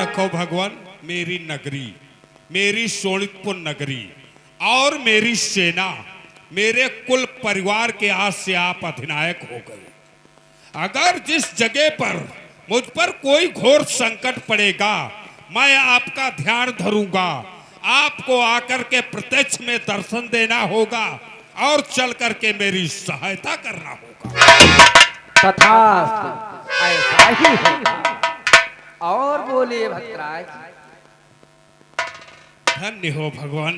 देखो भगवान, मेरी नगरी, मेरी शोणितपुर नगरी और मेरी सेना, मेरे कुल परिवार के आज से आप अधिनायक हो गए। अगर जिस जगह पर मुझ पर कोई घोर संकट पड़ेगा, मैं आपका ध्यान धरूंगा। आपको आकर के प्रत्यक्ष में दर्शन देना होगा और चल करके मेरी सहायता करना होगा। तथास्तु, ऐसा ही होगा। और बोलिए भक्तराज। धन्य हो भगवान,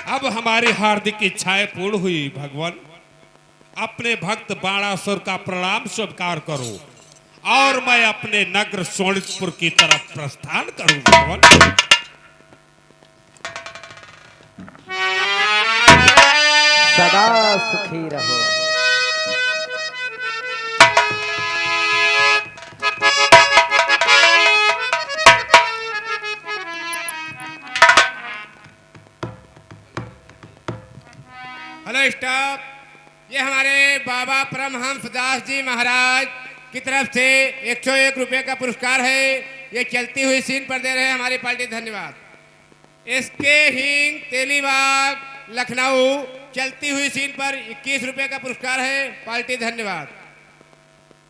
अब हमारी हार्दिक इच्छाएं पूर्ण हुई। भगवान, अपने भक्त बाणासुर का प्रणाम स्वीकार करो और मैं अपने नगर शोणितपुर की तरफ प्रस्थान करूं। भगवान, सदा सुखी रहो। हेलो स्टाफ, ये हमारे बाबा परमहंस दास जी महाराज की तरफ से 101 रुपए का पुरस्कार है। ये चलती हुई सीन पर दे रहे हैं हमारी पार्टी। धन्यवाद। इसके हिंग तेलीबाग लखनऊ चलती हुई सीन पर 21 रुपए का पुरस्कार है पार्टी। धन्यवाद।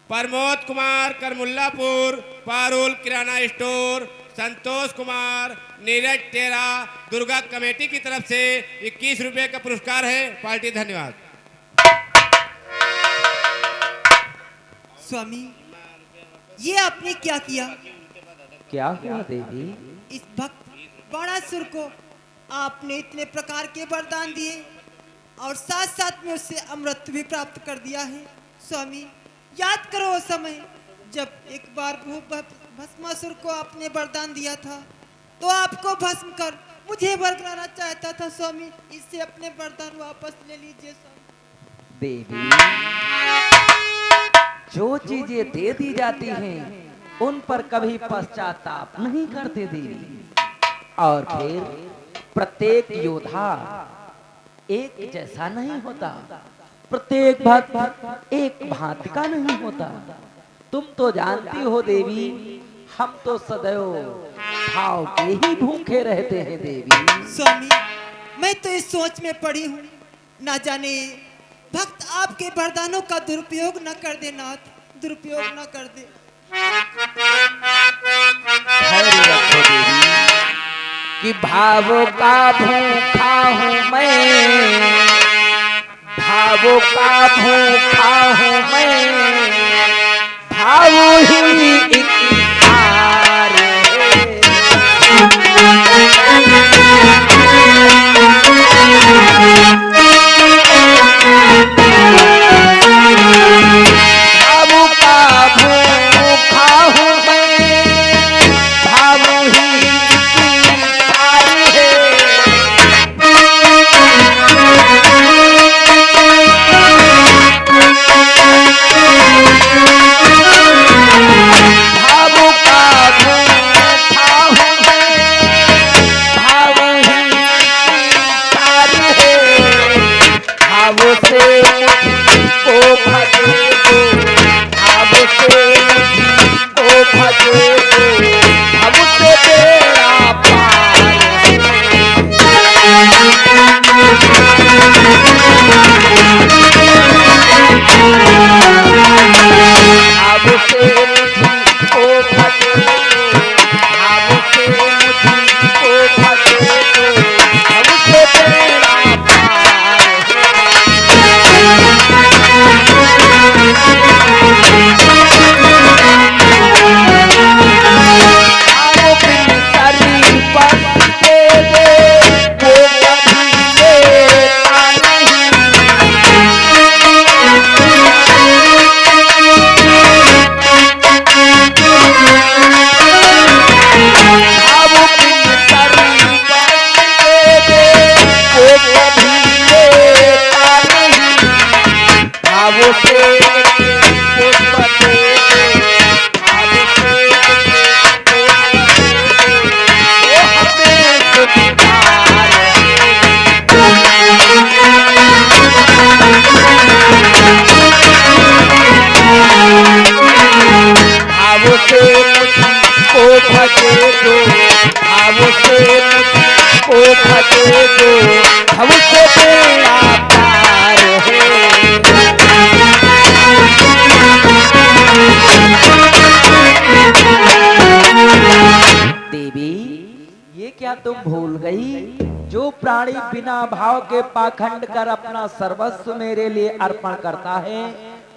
प्रमोद कुमार करमुल्लापुर पारुल किराना स्टोर, संतोष कुमार नीरज टेरा दुर्गा कमेटी की तरफ से 21 रुपए का पुरस्कार है पार्टी। धन्यवाद। स्वामी, ये आपने क्या किया? क्या हुआ देवी? इस भक्त बाणासुर को आपने इतने प्रकार के वरदान दिए और साथ साथ में उससे अमृत भी प्राप्त कर दिया है। स्वामी, याद करो वो समय जब एक बार भस्मासुर को आपने वरदान दिया था, तो आपको भस्म कर मुझे वर कराना चाहता था। स्वामी, इससे अपने वरदान वापस ले लीजिए। स्वामी देवी, जो चीजें दे दी जाती हैं उन पर कभी पश्चाताप नहीं करते देवी। और फिर प्रत्येक योद्धा एक जैसा नहीं होता, प्रत्येक भक्त एक भांति का नहीं होता। तुम तो जानती हो देवी, हम तो सदैव भाव के ही भूखे रहते हैं देवी। स्वामी, मैं तो इस सोच में पड़ी हूँ, ना जाने भक्त आपके वरदानों का दुरुपयोग न कर दे। नाथ, दुरुपयोग न कर दे। कि भावों का भूखा हूँ मैं, भावों का भूखा हूँ मैं, भाव ही एक हार है। भावों का भूखा हूँ मैं, भाव ही भजे जो भाव से मुझको भजे जो भव से बेड़ा पार है। देवी ये क्या तुम भूल गई, जो प्राणी बिना भाव के पाखंड कर अपना सर्वस्व मेरे लिए अर्पण करता है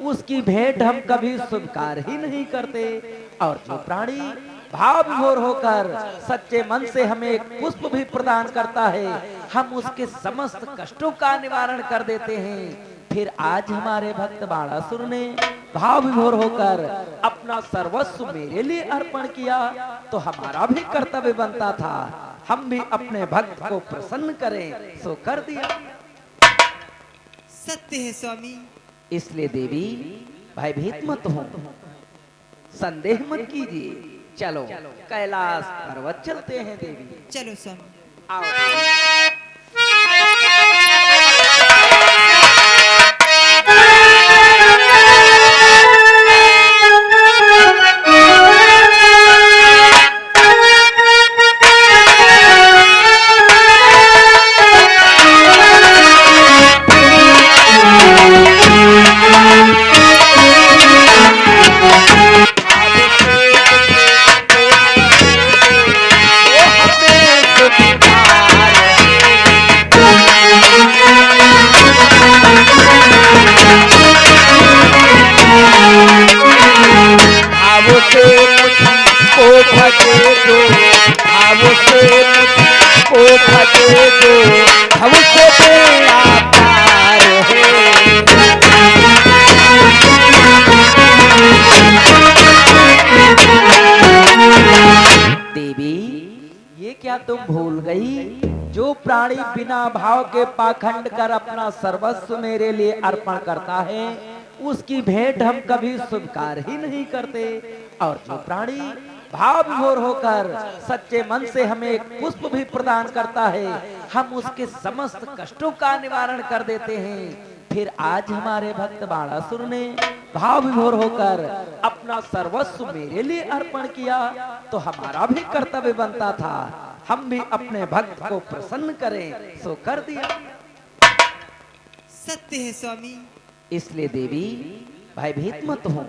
उसकी भेंट हम कभी स्वीकार ही नहीं करते। और जो प्राणी भाव विभोर होकर सच्चे मन से हमें एक पुष्प भी प्रदान करता है हम उसके समस्त कष्टों का निवारण कर देते हैं। फिर आज हमारे भक्त बाणासुर ने भाव विभोर होकर अपना सर्वस्व मेरे लिए अर्पण किया तो हमारा भी कर्तव्य बनता था हम भी अपने भक्त को प्रसन्न करें, सो कर दिया। सत्य है स्वामी। इसलिए देवी भयभीत मत हो, संदेह मत कीजिए। चलो कैलाश पर्वत चलते हैं देवी। चलो स्वामी। आओ। तुम भूल गई, जो प्राणी बिना भाव के पाखंड कर अपना सर्वस्व मेरे लिए अर्पण करता है उसकी भेंट हम कभी स्वीकार ही नहीं करते। और जो प्राणी भाव विभोर होकर सच्चे मन से हमें एक पुष्प भी प्रदान करता है हम उसके समस्त कष्टों का निवारण कर देते हैं। फिर आज हमारे भक्त बाणासुर ने भाव विभोर होकर अपना सर्वस्व मेरे लिए अर्पण किया तो हमारा भी कर्तव्य बनता था हम भी अपने भक्त को प्रसन्न करें, सो कर दिया। सत्य है स्वामी। इसलिए देवी भयभीत मत हो,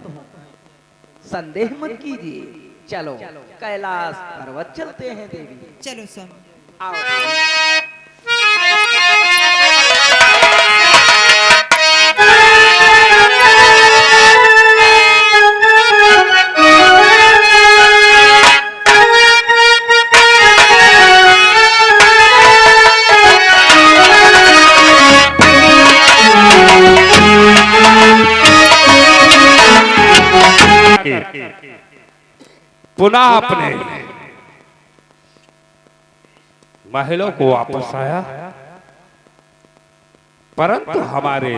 संदेह मत कीजिए। चलो कैलाश पर्वत चलते हैं देवी। चलो स्वामी। आओ। पुनः अपने महलों को वापस आया, परंतु हमारे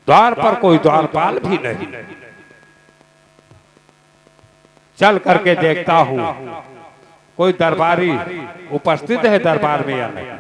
द्वार पर कोई द्वारपाल भी नहीं। चल करके देखता हूं कोई दरबारी उपस्थित है दरबार में या नहीं।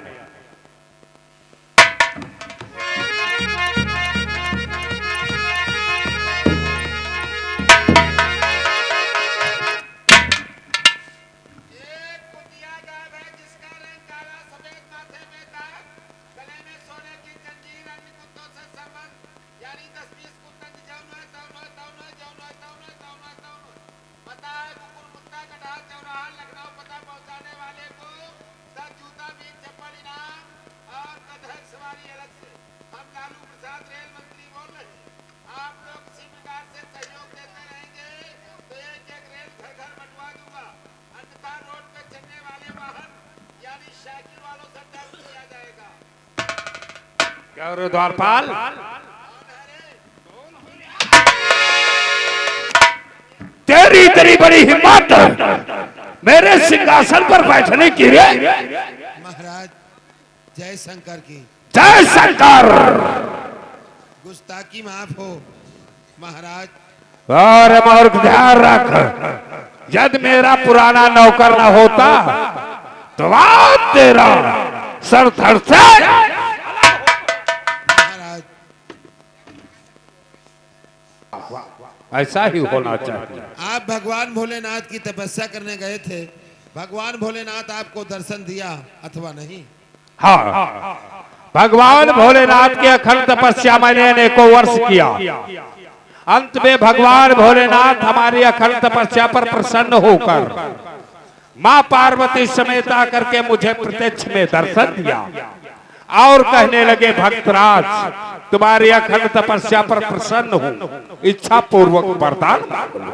द्वारपाल तेरी इतनी बड़ी हिम्मत मेरे सिंहासन पर बैठने की रे। महाराज जय शंकर की जय शंकर। गुस्ताखी माफ हो महाराज। अरे मूर्ख ध्यान रख, यदि मेरा पुराना नौकर न होता तो आज तेरा सर धड़ से ऐसा ही होना चाहिए। आप भगवान भोलेनाथ की तपस्या करने गए थे, भगवान भोलेनाथ आपको दर्शन दिया अथवा नहीं? हाँ, भगवान भोलेनाथ की अखंड तपस्या मैंने अनेकों वर्ष किया। अंत में भगवान भोलेनाथ हमारी अखंड तपस्या पर प्रसन्न होकर मां पार्वती समेत आकर के मुझे प्रत्यक्ष में दर्शन दिया और कहने लगे, भक्तराज तुम्हारी अखंड तपस्या पर प्रसन्न हूं, इच्छा पूर्वक वरदान मांग लो।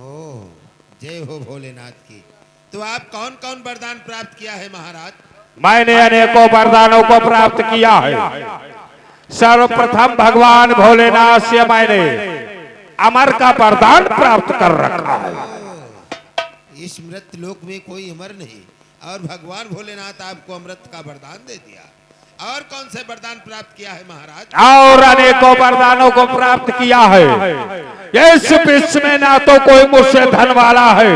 ओ, जय हो भोलेनाथ की। तो आप कौन कौन वरदान प्राप्त किया है महाराज? मैंने अनेकों वरदानों को प्राप्त किया है। सर्वप्रथम भगवान भोलेनाथ से मैंने अमर का वरदान प्राप्त कर रखा है। इस मृत लोक में कोई अमर नहीं और भगवान भोलेनाथ आपको अमृत का वरदान दे दिया। और कौन से वरदान प्राप्त किया है महाराज? और अनेकों वरदानों को प्राप्त किया है। इस विश्व में ना तो कोई मुझसे धन वाला है,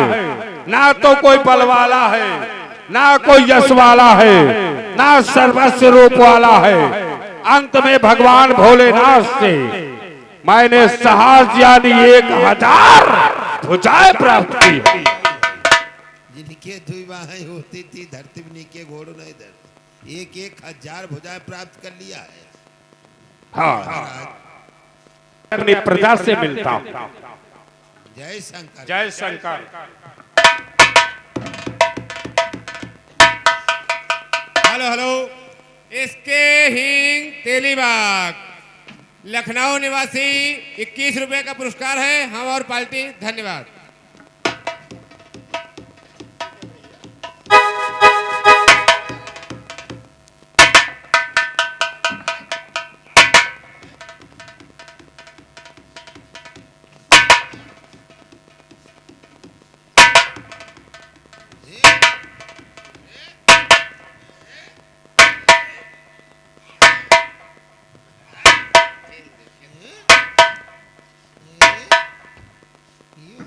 ना तो कोई बल वाला है, ना कोई यश वाला है, ना सर्वस्व रूप वाला है। अंत में भगवान भोलेनाथ से मैंने साहस यानी 1000 भुजाएं प्राप्त की। जिनके दुई बाहें होती थी धरती में नीचे घोड़ों नहीं धरती, 1000 भुजाएं प्राप्त कर लिया है। हाँ, अपनी प्रजा से मिलता हूँ। जय शंकर, जय शंकर। हेलो हेलो, इसके हिंग तेलीबाग लखनऊ निवासी 21 रुपए का पुरस्कार है। हम और पार्टी धन्यवाद।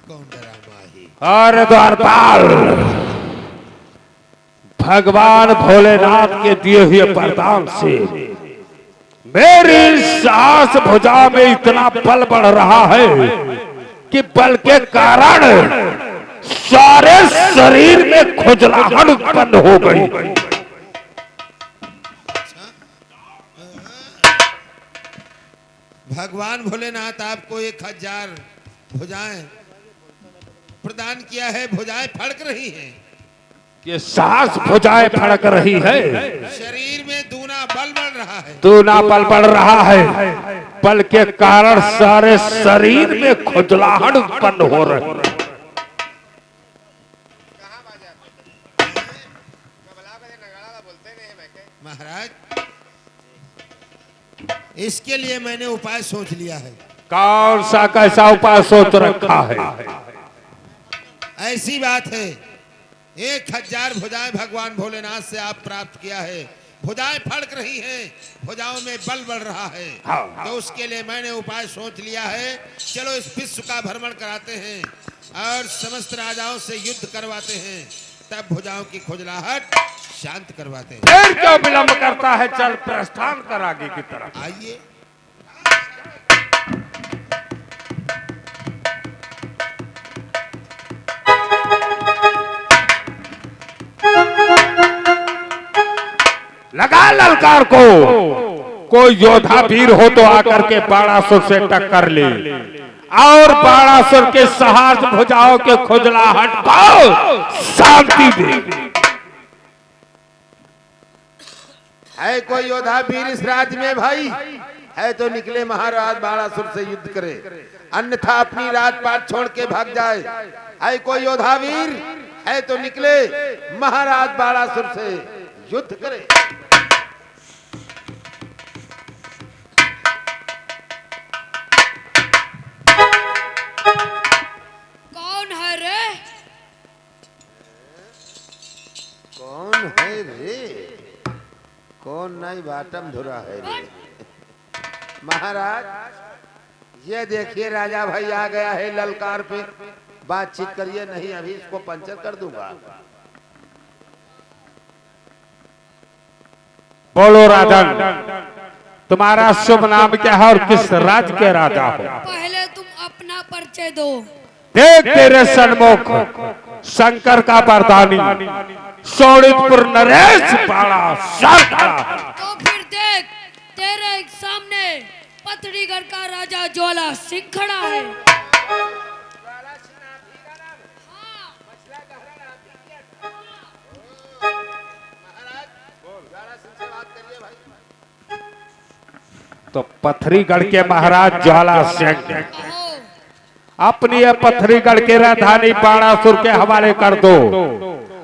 कौन डरामा है? और द्वारपाल भगवान भोलेनाथ के दिए हुए वरदान से मेरी सास भुजा में इतना बल बढ़ रहा है कि बल के कारण सारे शरीर में खुजलाहट उत्पन्न हो गई। भगवान भोलेनाथ आपको 1000 भुजाएं प्रदान किया है। भुजाएं फड़क रही हैं, ये सास भुजाएं फड़क रही है, शरीर में दूना बल बढ़ रहा है। दूना बल बढ़ रहा है, बल के कारण सारे शरीर में खुजलाहट उत्पन्न हो रही है। महाराज, इसके लिए मैंने उपाय सोच लिया है। कौन सा कैसा उपाय सोच रखा है? ऐसी बात है, 1000 भुजाएं भगवान भोलेनाथ से आप प्राप्त किया है। भुजाएं फड़क रही हैं, भुजाओं में बल बढ़ रहा है। हाँ। तो उसके लिए मैंने उपाय सोच लिया है। चलो इस विश्व का भ्रमण कराते हैं और समस्त राजाओं से युद्ध करवाते हैं, तब भुजाओं की खुजलाहट शांत करवाते हैं। फिर क्यों विलंब करता है? चल प्रस्थान कर आगे की तरफ। आइए। लगा ललकार को, कोई योद्धा वीर हो तो आकर के बाणासुर से टक्कर ले और बाणासुर के साहस भुजाओं के खुजलाहट को शांति दे। है कोई योद्धा वीर इस राज्य में भाई? है तो निकले महाराज बाणासुर से युद्ध करे, अन्यथा अपनी राजपाट छोड़ के भाग जाए। है कोई योद्धा वीर? है तो निकले महाराज बाणासुर से युद्ध करे। कौन है रे? कौन है रे? कौन नहीं बाटम धुरा है रे? महाराज, ये देखिए राजा भाई आ गया है ललकार पे। बातचीत करिए, नहीं अभी इसको पंचर कर दूंगा। बोलो राजन, तुम्हारा शुभ नाम क्या है और किस राज्य के राजा हो? पहले तुम से दो। देख तेरे सन्मुख शंकर का वरदानी शोणितपुर नरेश बड़ा सर खड़ा है। तो फिर देख तेरे सामने पथरीगढ़ का राजा ज्वाला सिंह खड़ा है। तो पथरीगढ़ के महाराज ज्वाला सिंह अपनी ये पथरीगढ़ के राजधानी बाणासुर के हवाले कर दो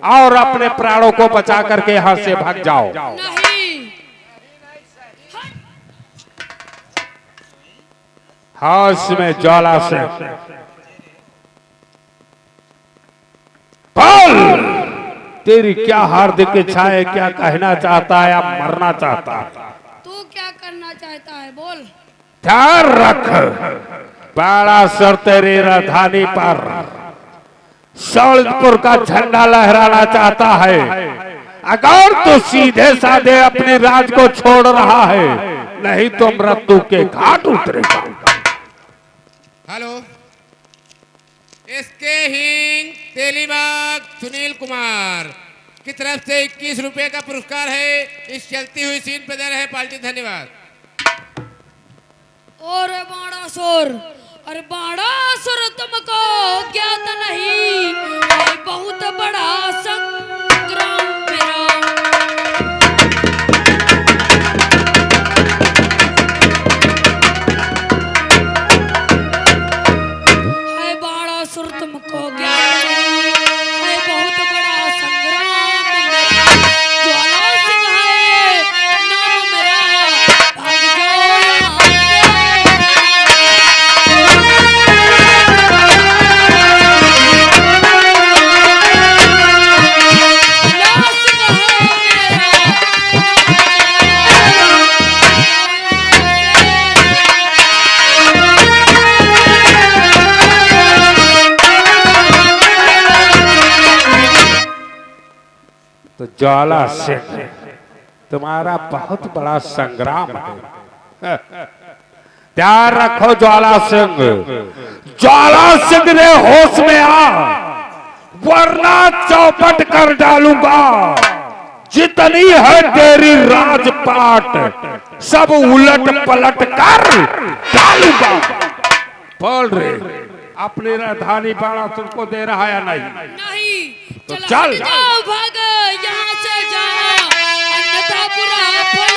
और अपने प्राणों को बचा करके यहां से भाग जाओ। नहीं। हाँ इसमें ज्वाला सिंह बोल तेरी क्या हार्दिक इच्छा है, क्या कहना चाहता है या मरना चाहता है? तू क्या करना चाहता है बोल। ध्यान रख बाणासुर तेरी राजधानी पर शोणितपुर का झंडा लहराना चाहता है। अगर तो सीधे साधे अपने राज को छोड़ रहा है, नहीं तो मृत्यु के घाट उतरेगा। हेलो, इसके हिंग तेलीबाग सुनील कुमार की तरफ से 21 रुपए का पुरस्कार है। इस चलती हुई सीन पे दे रहे हैं पार्टी। धन्यवाद। और बाणासुर, अरे बाणासुर तुमको ज्ञात नहीं, ये बहुत बड़ा संग्राम मेरा। है बाणासुर तुमको ज्ञात नहीं, है बहुत बड़ा संग्राम मेरा। ज्वाला सिंह है नाम मेरा, भाग जाओ यहाँ से। तो ज्वाला सिंह तुम्हारा बहुत बड़ा संग्राम है। ध्यान रखो ज्वाला सिंह, ज्वाला सिंह ने होश में आ, वरना चौपट कर डालूंगा। जितनी है तेरी राजपाट सब उलट पलट कर डालूंगा। बोल रे अपनी राजधानी बाणासुर को दे रहा है या नहीं? नहीं। तो चलो चल। हट जाओ, भाग यहाँ से जाओ, अन्यथा बुरा फल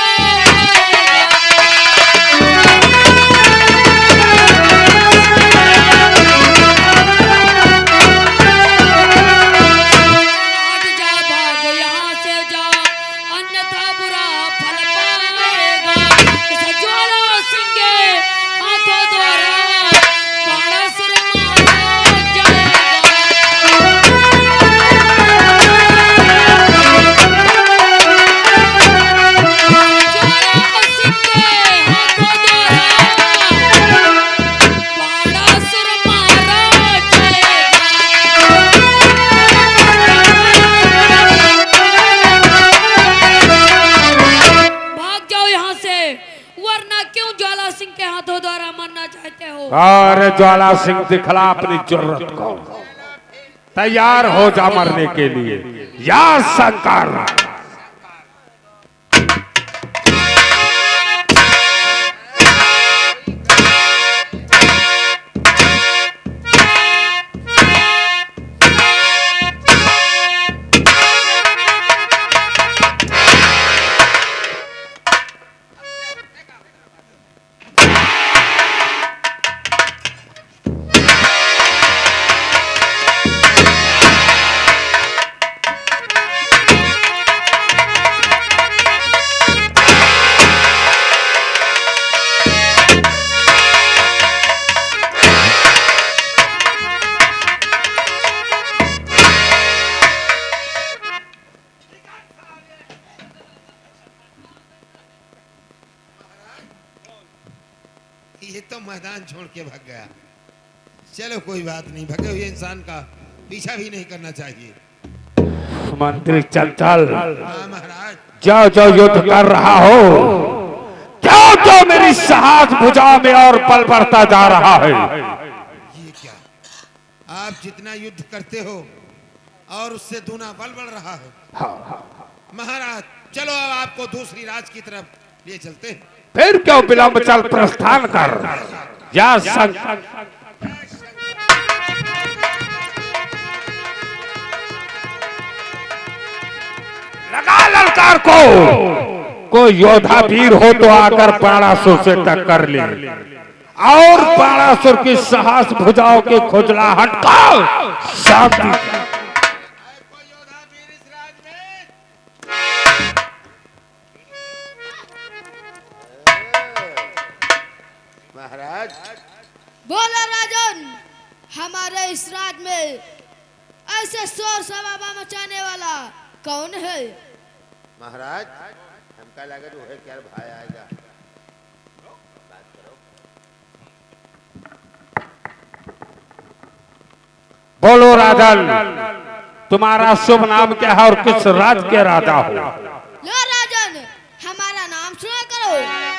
हट जा, भाग यहाँ से जाओ, अन्यथा बुरा फल पाएगा। इस ज्वाला सिंह के हाथों द्वारा बाणासुर मारा जाएगा। भाग जाओ यहाँ से, वरना क्यों ज्वाला सिंह के हाथों द्वारा मरना चाहते हो? और ज्वाला सिंह दिखला अपनी जरूरत को, तैयार हो जा मरने के लिए या शंकर। ये तो मैदान छोड़ के भाग गया। चलो कोई बात नहीं, भगे हुए इंसान का पीछा भी नहीं करना चाहिए। मंत्री चल चल, हाँ महाराज। जो जो युद्ध कर रहा हो, जो जो मेरी साहस भुजा में और बल बढ़ता जा रहा है, ये क्या आप जितना युद्ध करते हो और उससे दूना बल बढ़ रहा है। महाराज चलो अब आपको दूसरी राज की तरफ ले चलते हैं। फिर क्यों विलंब, चल प्रस्थान कर। या संग लगा ललकार को। कोई योद्धा वीर हो तो आकर बाणासुर से टक्कर ले और बाणासुर की साहस भुजाओं की खुजलाहट को शांति। महाराज बोला राजन, हमारे इस राज में ऐसे शोर शराबा मचाने वाला कौन है? महाराज हमका लगा जो है क्या भाई आएगा। बोलो राजन, तुम्हारा शुभ नाम क्या है और किस राज के राजा हो? लो राजन, हमारा नाम सुना करो।